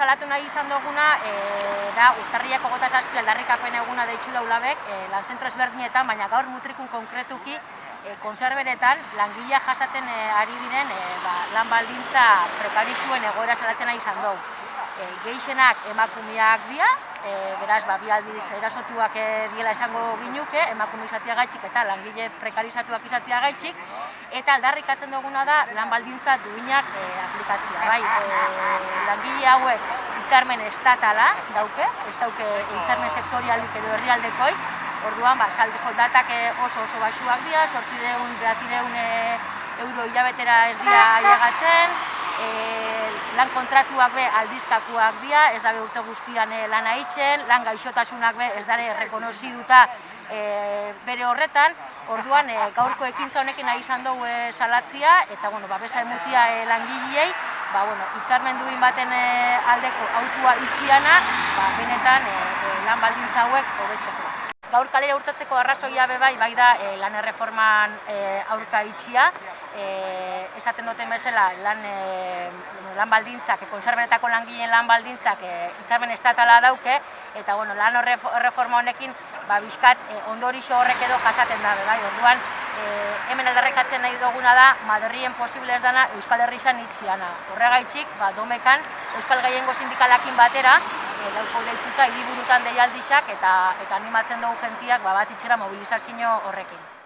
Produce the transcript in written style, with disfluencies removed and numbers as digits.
salatu nahi izan duguna da urtarrilak 27 aldarrikapen eguna deitzu daulabek lan zentro ezberdinetan, baina gaur Mutrikun konkretuki kontserberetan langilea jasaten ari diren lan baldintza prekarizuen egoera salatzen nahi izan dugu. Gehienak emakumeak dira, beraz, bi aldiz erasotuak diela esango ginuke, emakume izatiagaitxik eta langile prekarizatuak izatiagaitxik, eta aldarrikatzen duguna da lan baldintza duinak aplikatzea. Bai, langile hauek hitzarmen estatala dauke, ez dauke hitzarmen sektorialik edo herrialdekoi, orduan soldatak oso baxuak dira, 800-900 euro hilabetera ez dira ailegatzen, lan kontratuak be aldizkakuak dira, ez dabe urte guztian lana itxen, lan gaixotasunak be ez dare rekonoziduta bere horretan, orduan gaurko ekintza honekin nahi izan dugu salatzia, eta babesa emutia langileei, hitzarmen duin baten aldeko autua itxiana, benetan lan baldintza hauek hobetzeko. Gaur kalera urtatzeko arrazoia bai da lan erreforman aurka itxia, esaten duten bezala lan baldintzak, kontserbenetako langileen lan baldintzak hitzarmen estatala dauke, eta lan erreforma honekin bizkat ondorixo horrek edo jasaten dabe, bai, orduan hemen aldarrikatzen nahi duguna da Madrien posible ez dana Euskal Herrian itxiana. Horregaitxik, domekan Euskal Gehiengo Sindikalakin batera dauko deitzuta hiriburutan deialdixak eta animatzen dugu jentiak bat itxera mobilizazio horrekin.